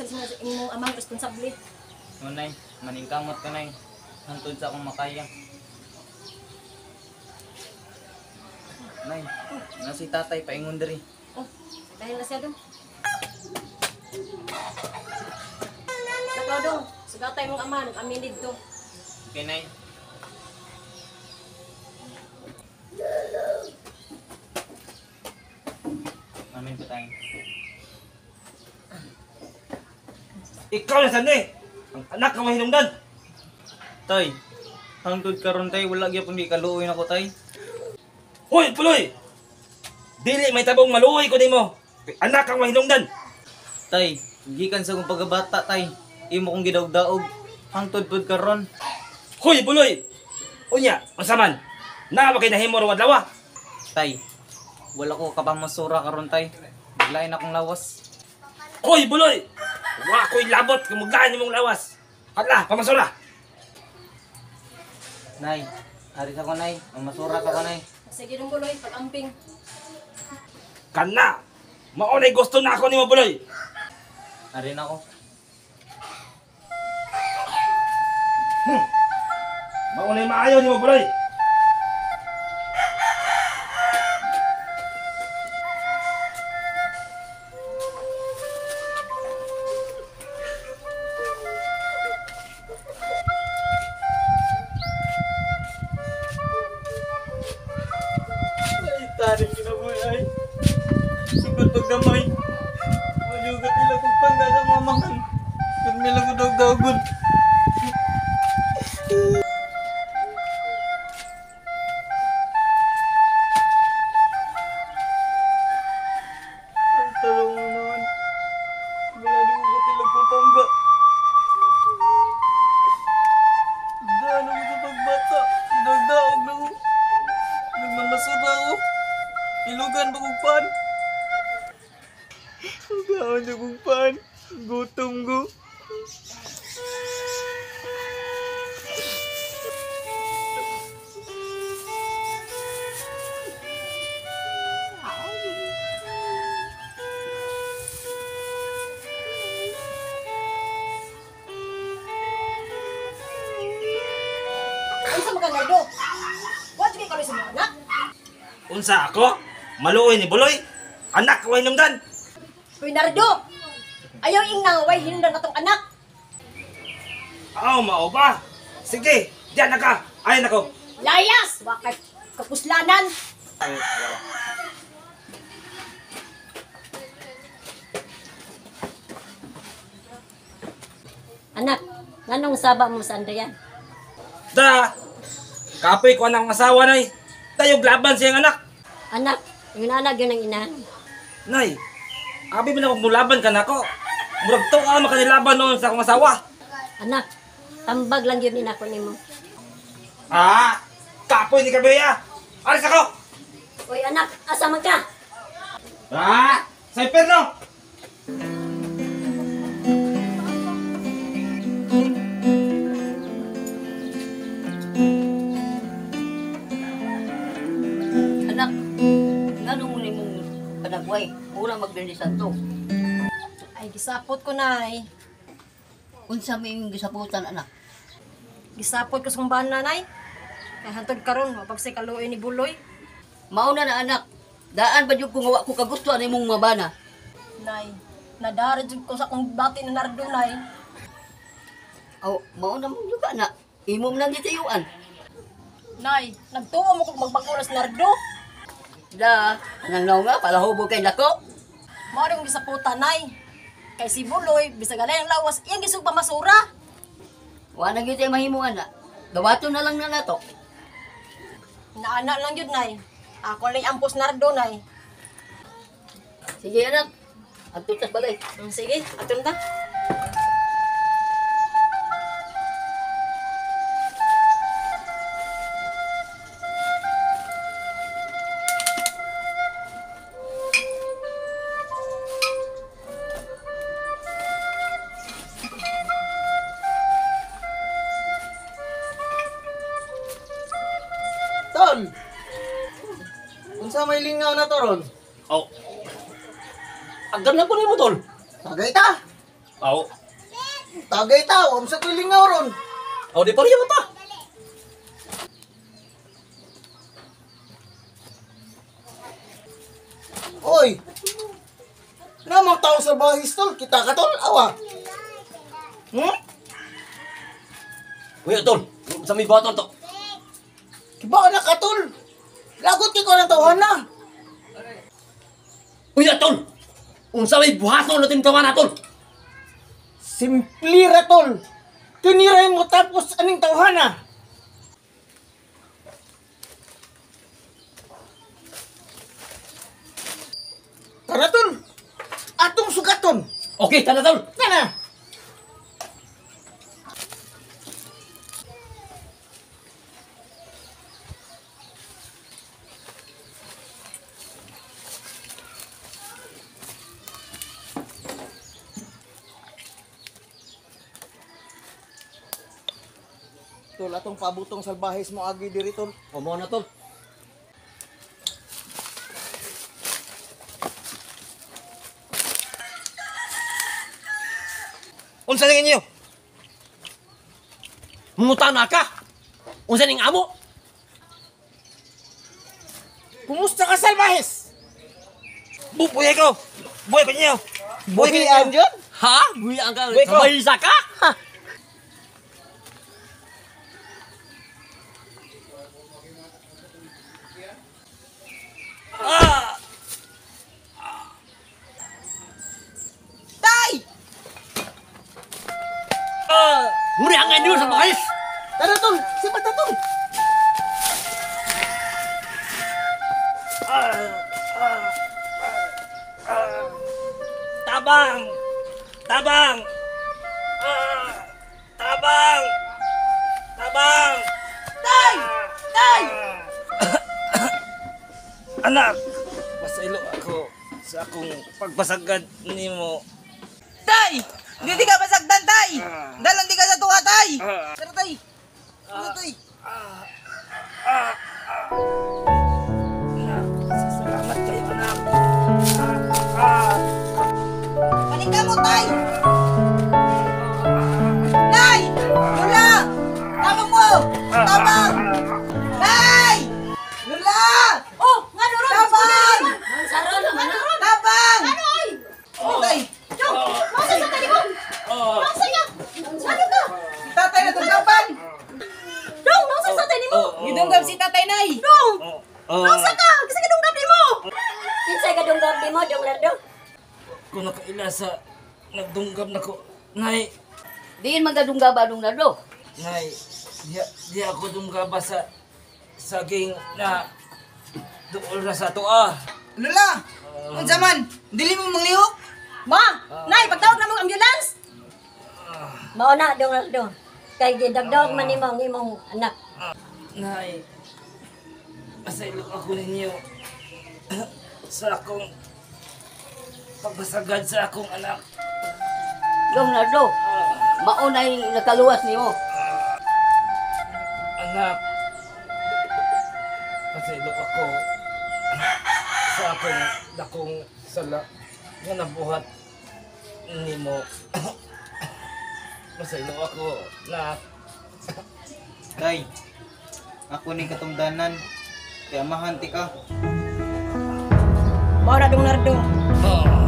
sa imong amang responsable. Nay, maningkamot ka nay. Hantod sa akong makaya. Nay, na si tatay paingon diri. Oh, dahil na siya doon. Nakaw dong, sugatay mong ama, nag-amin dito. Okay, nay. Amin pa tayo. Ikaw na saan eh! Ang anak ka mahinungdan! Tay, hangtod karon tay, wala gyapon di kaluoy nako tay. Hoy, puloy! Dili may tabong maluoy ko nimo. Anak kang mahinungdan! Tay, gikan sa kong pagkabata tay, imo kong gidaog-daog. Hangtod pud karon. Hoy, puloy! Unya, masaman! Na ba kay nahimo ro adlaw? Tay, wala ko kapamasura karon tay. Lain akong lawas. Hoy, puloy! Wa ko'y labot kung magdaan nimong lawas. Hala, pamasura! Nay, aris ako nay, mamasura ka ko nay. Sige dong buloy, pag-amping. Kana! Maunay gusto na ako nimo, puloy! Arin ako. Maunay maayo nimo, puloy! Ay, tarik kinabuhi ay. Sigod pagdamay. Malugat nila kong pangga sa mamahan. Kung nila ko daw-dagon. Ay, talong naman. Malugat nila kong pangga. Daan ako sa pagbata. Sinagdaog na ko. Nagmamasura ako. Ilugan ba kong pan? Ugawan na kong pan. Gutom ko. Ano sa mga nardo? What kay kami sa mga anak? Unsa ako? Maluoy ni buloy? Anak ka mahinungdan! Kuy nardo! Ayaw ingaway, hinundan na tong anak. Aw, mao ba? Sige, diyan na ka! Ayan ako! Layas! Wakay kapuslanan. Anak, nganong saba mo sa Andrea? Da! Kapoy ko ang asawa, nay! Tayog laban siyang anak! Anak, yung anak yun ang inahan. Nay, abi mo na kung mulaban ka na ako. Murag to ka makanilaban noon sa akong asawa. Anak, tambag lang yun inako nimo. Ah! Kapoy ni Kabeya! Alis ako! Oy anak, asa man ka? Ah! Sa imperno! Anak, ngano mo nimong panagway? Mura magdinisan to. Ay, gisapot ko na eh. Unsa may imong gisaputan, anak? Gisapot ko sa kong nanay. Kaya hantod karon mapagsi kaluoy ni Buloy. Mauna na, anak. Daan ba yung kung ko kagustuhan imong mabana? Nay, nadarad jud ko sa kong bati na nardo nay. Aw, mauna mo juga, anak. Imo man gitayuan. Nay, nagtuo mo kung magbagulas nardo. Da, nang nga, palahubog kay lako. Mao ring gisaputan nay. Kay si Buloy, bisag alay ang lawas, iyang gisug pamasura. Wa na gyud mahimo, anak. Dawaton na lang na nato. Naana lang yun nay. Ako lang ampos nardo nay. Sige, anak. Agtutas balay. Sige, aton ta. Tol! Unsa may lingaw na to ron? Oh, Agdan na ko nimo tol. Tagay ta. Aw. Tagay tao, sa tulingaw ron. Aw, di pareho ta. Oy! Namang tao sa bahis tol, kita ka tol, awa. Kuya tol, sa may baton to. Kiba na ka tol. Lagot ki ko ng tawhan na. Kuya tol, unsa may buhaton natin kawan tol. Simpli ra tol. Tiniray mo tapos aning tawhan na. Tara tol. Atong sugaton. Okay, tara tol. Tara. Tol, atong pabutong salbahis mo agi diri tol. O mo na tol. Unsa ning inyo? Mungutan na ka. Unsa ning amo? Kumusta ka salbahis? Bubuhay ko. Buhay ko niyo. Buhay ko Buhian niyo. dyan? Ha? Buhay ang ka. Buhay ko. Mahisa ka? Ha? Tay! Muli ang ngayon sa bahis. Tara tol, sipat na tol. Tabang! Tabang! Tabang! Tabang! Tay! Tay! Anak! Pasaylo ako sa akong pagpasagad nimo. Tay! Hindi ka masaktan, tay! Dalang di ka sa tuwa, tay! Tara, tay! Tara, tay! Salamat kayo, anak. Balik ka mo, tay! Nay! Lula! Tabang mo! Tabang! Nay! Lula! Oh, nga doon. Tabang! Saro naman. Tabang! Anoy! Tay! Dong, masa sa kanimo? Masa niya? Ano ka? Si tatay na tunggapan! Dong, masa sa kanimo? Gidunggab si tatay, nay! Dong! Masa ka? Kasi kadunggan mo. Kinsay kadunggan mo, Dong Lardo? Kung nakaila sa nagdunggab na ko, Nay, Diin magadungga-badung na do. Nay, di ako dunggaba sa saging na dool na sa tuwa. Lula! Unsa man? Dili mo manglihok? Ma, nay, pagtawag na mong ambulance. Mao na Dong Lardo. Kay gidagdag man nimo ang imong anak. Nay, masaylo ako ninyo sa akong pagpasagad sa akong anak. Dong na do. Maunay nakaluwas nimo. Anak, masaylo ako sa akong dakong sala nga nabuhat nimo. Masaylo ako na Tay, ako ni katungdanan. Kaya mahanti ka. Mao na Dong Lardo.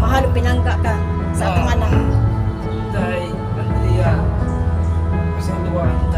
Mahal pinangga ka sa atong anak. Tay, Andrea, masaylo ang